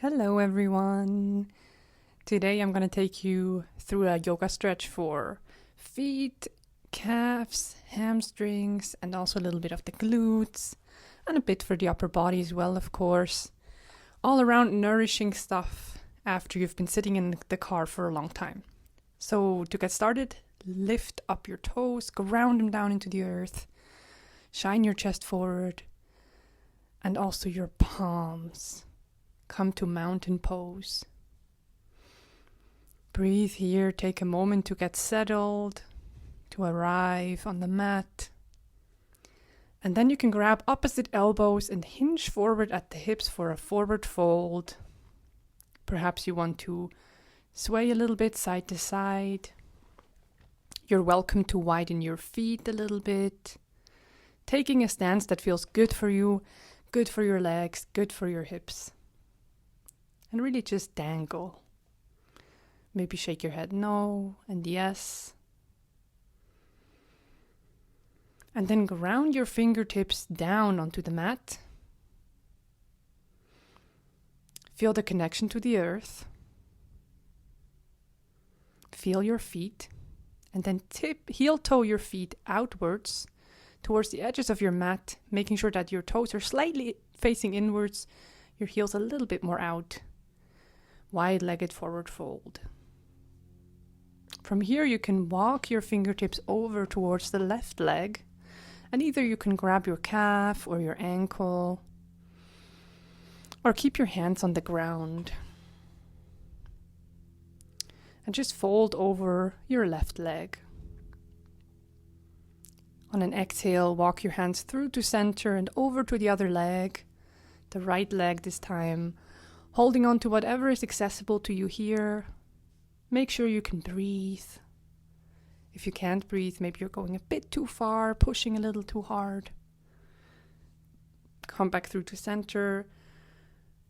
Hello everyone! Today I'm going to take you through a yoga stretch for feet, calves, hamstrings, and also a little bit of the glutes, and a bit for the upper body as well, of course. All around nourishing stuff after you've been sitting in the car for a long time. So to get started, lift up your toes, ground them down into the earth, shine your chest forward, and also your palms. Come to mountain pose. Breathe here, take a moment to get settled, to arrive on the mat. And then you can grab opposite elbows and hinge forward at the hips for a forward fold. Perhaps you want to sway a little bit side to side. You're welcome to widen your feet a little bit, taking a stance that feels good for you, good for your legs, good for your hips. And really just dangle. Maybe shake your head no and yes. And then ground your fingertips down onto the mat. Feel the connection to the earth. Feel your feet. And then heel toe your feet outwards towards the edges of your mat, making sure that your toes are slightly facing inwards, your heels a little bit more out. Wide-legged forward fold. From here you can walk your fingertips over towards the left leg, and either you can grab your calf or your ankle, or keep your hands on the ground. And just fold over your left leg. On an exhale, walk your hands through to center and over to the other leg, the right leg this time, holding on to whatever is accessible to you here. Make sure you can breathe. If you can't breathe, maybe you're going a bit too far, pushing a little too hard. Come back through to center.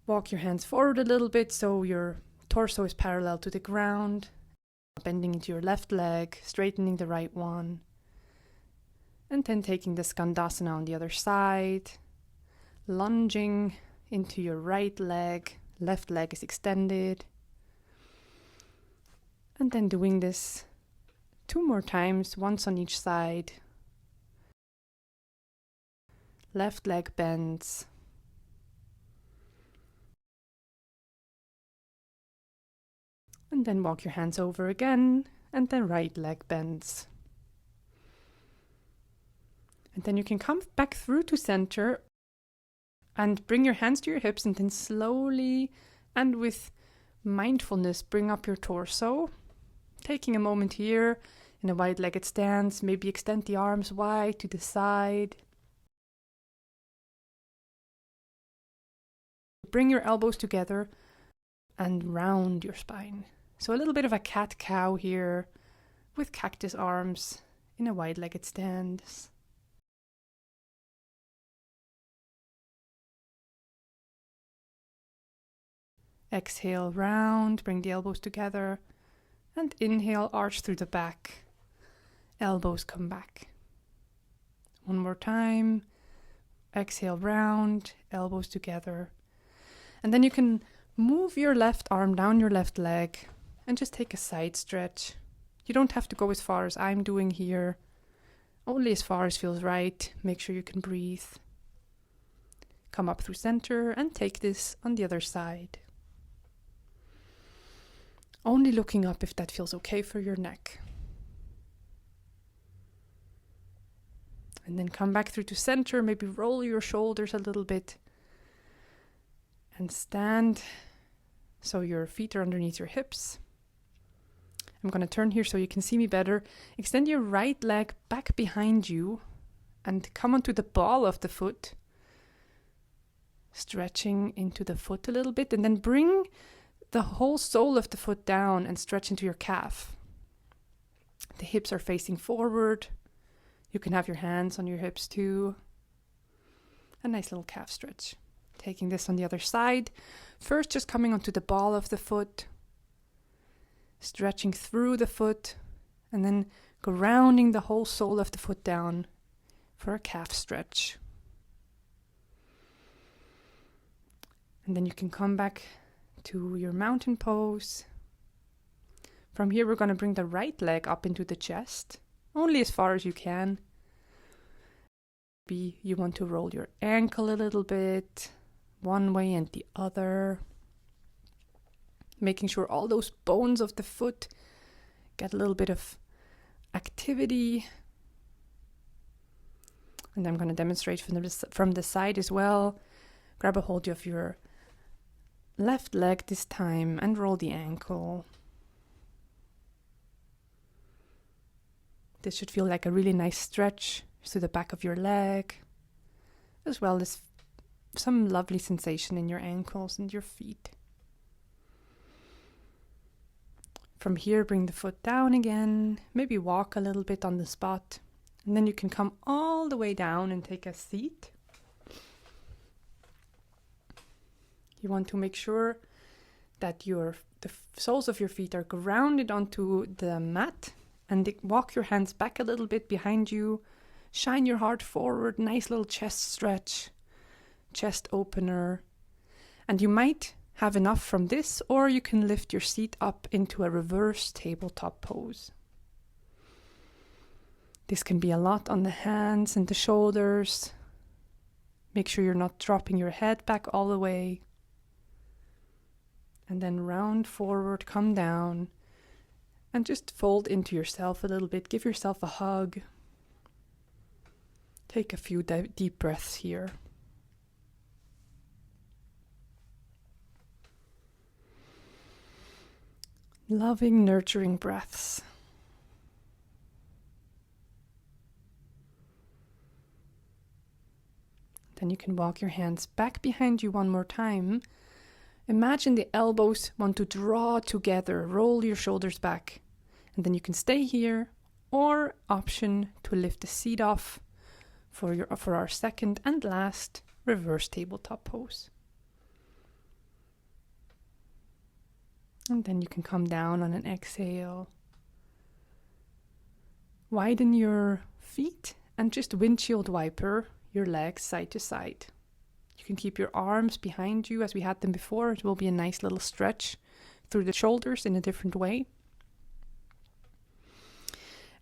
Walk your hands forward a little bit so your torso is parallel to the ground. Bending into your left leg, straightening the right one. And then taking the Skandasana on the other side. Lunging into your right leg. Left leg is extended. And then doing this 2 more times, once on each side. Left leg bends. And then walk your hands over again, and then right leg bends. And then you can come back through to center and bring your hands to your hips, and then slowly and with mindfulness bring up your torso. Taking a moment here in a wide-legged stance, maybe extend the arms wide to the side. Bring your elbows together and round your spine. So a little bit of a cat-cow here with cactus arms in a wide-legged stance. Exhale, round, bring the elbows together, and inhale, arch through the back. Elbows come back. One more time. Exhale, round, elbows together. And then you can move your left arm down your left leg and just take a side stretch. You don't have to go as far as I'm doing here. Only as far as feels right. Make sure you can breathe. Come up through center and take this on the other side. Only looking up if that feels okay for your neck. And then come back through to center, maybe roll your shoulders a little bit. And stand so your feet are underneath your hips. I'm going to turn here so you can see me better. Extend your right leg back behind you and come onto the ball of the foot. Stretching into the foot a little bit, and then bring the whole sole of the foot down and stretch into your calf. The hips are facing forward. You can have your hands on your hips too. A nice little calf stretch. Taking this on the other side. First, just coming onto the ball of the foot. Stretching through the foot. And then grounding the whole sole of the foot down for a calf stretch. And then you can come back to your mountain pose. From here, we're going to bring the right leg up into the chest, only as far as you can. Maybe you want to roll your ankle a little bit, one way and the other. Making sure all those bones of the foot get a little bit of activity. And I'm going to demonstrate from the side as well. Grab a hold of your left leg this time and roll the ankle. This should feel like a really nice stretch through the back of your leg, as well as some lovely sensation in your ankles and your feet. From here, bring the foot down again, maybe walk a little bit on the spot, and then you can come all the way down and take a seat. You want to make sure that the soles of your feet are grounded onto the mat, and walk your hands back a little bit behind you. Shine your heart forward, nice little chest stretch, chest opener. And you might have enough from this, or you can lift your seat up into a reverse tabletop pose. This can be a lot on the hands and the shoulders. Make sure you're not dropping your head back all the way. And then round forward, come down, and just fold into yourself a little bit. Give yourself a hug. Take a few deep breaths here. Loving, nurturing breaths. Then you can walk your hands back behind you one more time. Imagine the elbows want to draw together. Roll your shoulders back. And then you can stay here, or option to lift the seat off for our second and last reverse tabletop pose. And then you can come down on an exhale. Widen your feet and just windshield wiper your legs side to side. You can keep your arms behind you as we had them before. It will be a nice little stretch through the shoulders in a different way.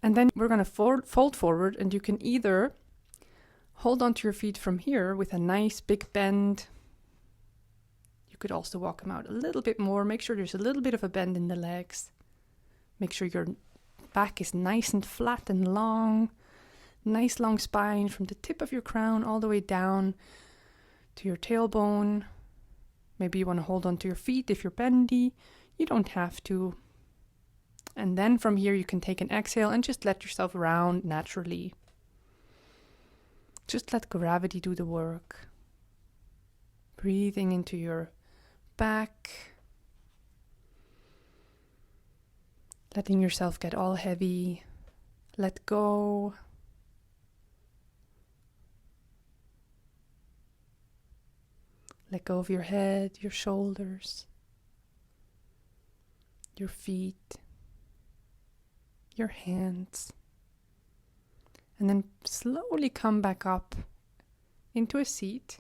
And then we're going to fold forward, and you can either hold onto your feet from here with a nice big bend. You could also walk them out a little bit more. Make sure there's a little bit of a bend in the legs. Make sure your back is nice and flat and long. Nice long spine from the tip of your crown all the way down to your tailbone. Maybe you want to hold onto your feet if you're bendy. You don't have to. And then from here you can take an exhale and just let yourself round naturally. Just let gravity do the work. Breathing into your back. Letting yourself get all heavy. Let go. Let go of your head, your shoulders, your feet, your hands. And then slowly come back up into a seat.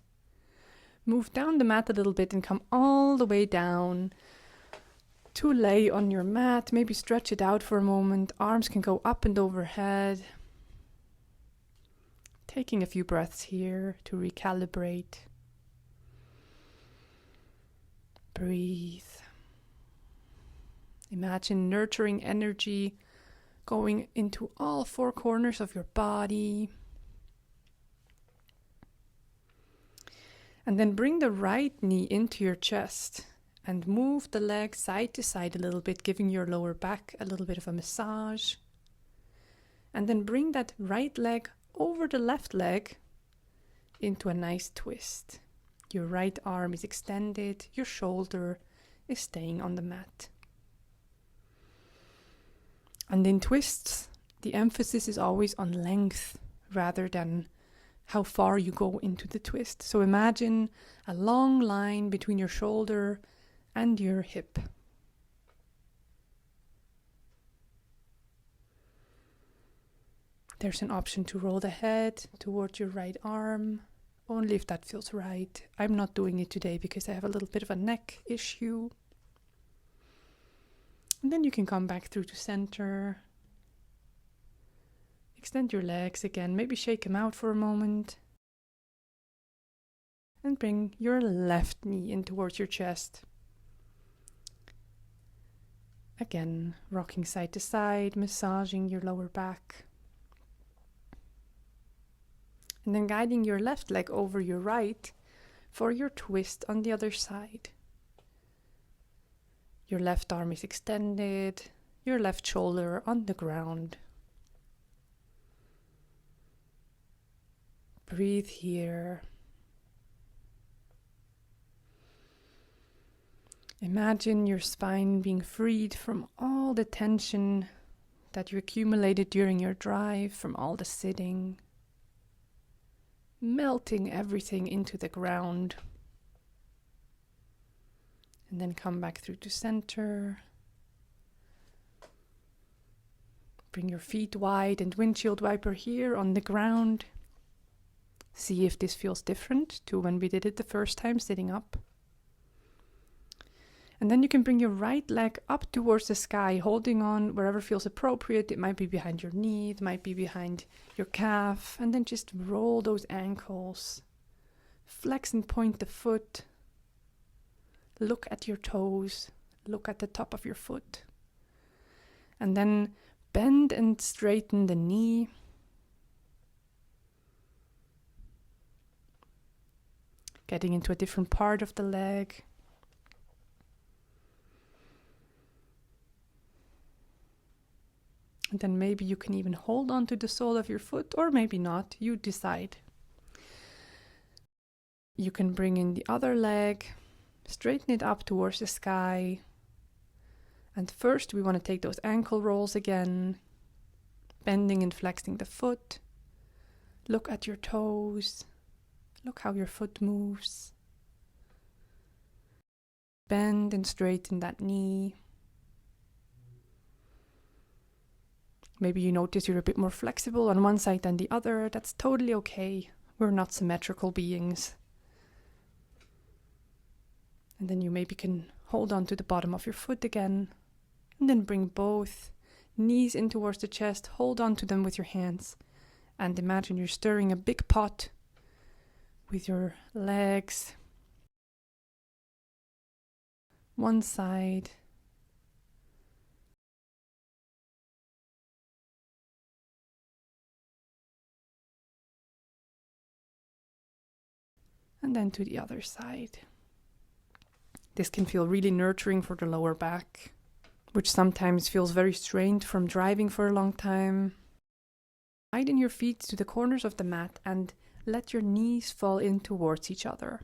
Move down the mat a little bit and come all the way down to lay on your mat. Maybe stretch it out for a moment. Arms can go up and overhead. Taking a few breaths here to recalibrate. Breathe. Imagine nurturing energy going into all four corners of your body. And then bring the right knee into your chest and move the leg side to side a little bit, giving your lower back a little bit of a massage. And then bring that right leg over the left leg into a nice twist. Your right arm is extended, your shoulder is staying on the mat. And in twists, the emphasis is always on length rather than how far you go into the twist. So imagine a long line between your shoulder and your hip. There's an option to roll the head towards your right arm, only if that feels right. I'm not doing it today because I have a little bit of a neck issue. And then you can come back through to center. Extend your legs again, maybe shake them out for a moment. And bring your left knee in towards your chest. Again, rocking side to side, massaging your lower back. And then guiding your left leg over your right for your twist on the other side. Your left arm is extended, your left shoulder on the ground. Breathe here. Imagine your spine being freed from all the tension that you accumulated during your drive, from all the sitting, melting everything into the ground. And then come back through to center. Bring your feet wide and windshield wiper here on the ground. See if this feels different to when we did it the first time sitting up. And then you can bring your right leg up towards the sky, holding on wherever feels appropriate. It might be behind your knee, it might be behind your calf. And then just roll those ankles. Flex and point the foot. Look at your toes. Look at the top of your foot. And then bend and straighten the knee. Getting into a different part of the leg. And then maybe you can even hold on to the sole of your foot, or maybe not, you decide. You can bring in the other leg, straighten it up towards the sky. And first we want to take those ankle rolls again, bending and flexing the foot. Look at your toes, look how your foot moves. Bend and straighten that knee. Maybe you notice you're a bit more flexible on one side than the other. That's totally okay. We're not symmetrical beings. And then you maybe can hold on to the bottom of your foot again. And then bring both knees in towards the chest. Hold on to them with your hands. And imagine you're stirring a big pot with your legs. One side. And then to the other side. This can feel really nurturing for the lower back, which sometimes feels very strained from driving for a long time. Widen your feet to the corners of the mat and let your knees fall in towards each other.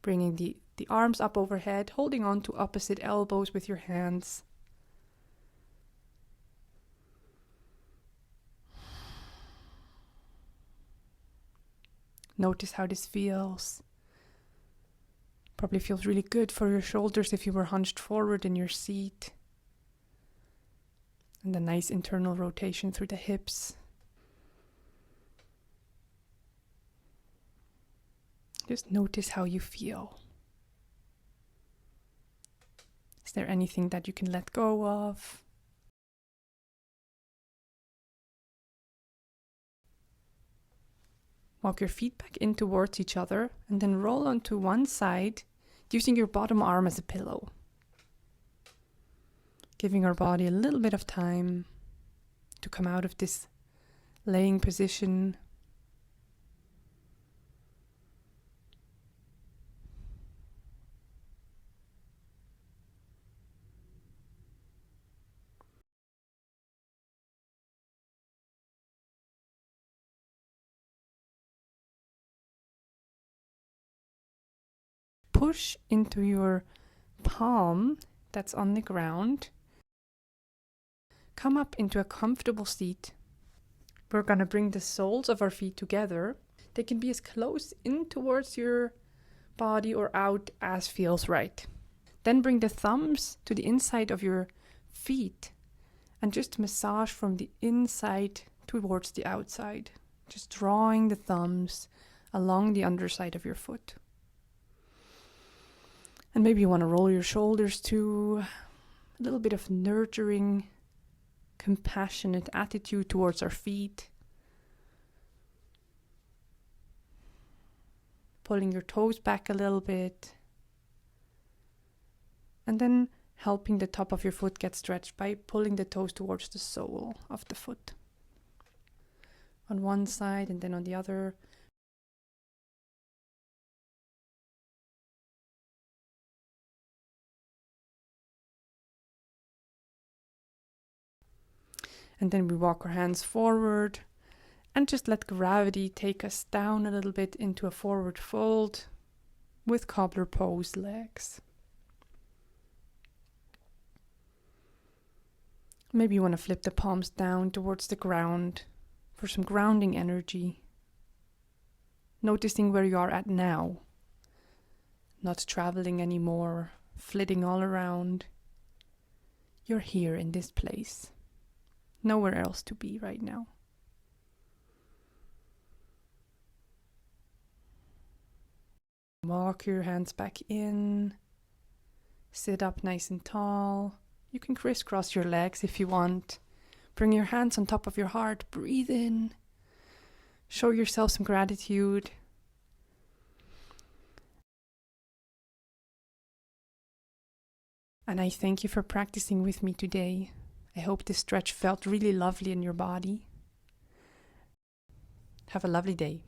Bringing the arms up overhead, holding on to opposite elbows with your hands. Notice how this feels. Probably feels really good for your shoulders if you were hunched forward in your seat. And a nice internal rotation through the hips. Just notice how you feel. Is there anything that you can let go of? Walk your feet back in towards each other and then roll onto one side using your bottom arm as a pillow. Giving our body a little bit of time to come out of this laying position. Push into your palm that's on the ground. Come up into a comfortable seat. We're going to bring the soles of our feet together. They can be as close in towards your body or out as feels right. Then bring the thumbs to the inside of your feet and just massage from the inside towards the outside. Just drawing the thumbs along the underside of your foot. And maybe you want to roll your shoulders too. A little bit of nurturing, compassionate attitude towards our feet. Pulling your toes back a little bit. And then helping the top of your foot get stretched by pulling the toes towards the sole of the foot. On one side and then on the other. And then we walk our hands forward and just let gravity take us down a little bit into a forward fold with cobbler pose legs. Maybe you want to flip the palms down towards the ground for some grounding energy. Noticing where you are at now. Not traveling anymore, flitting all around. You're here in this place. Nowhere else to be right now. Walk your hands back in. Sit up nice and tall. You can crisscross your legs if you want. Bring your hands on top of your heart. Breathe in. Show yourself some gratitude. And I thank you for practicing with me today. I hope this stretch felt really lovely in your body. Have a lovely day.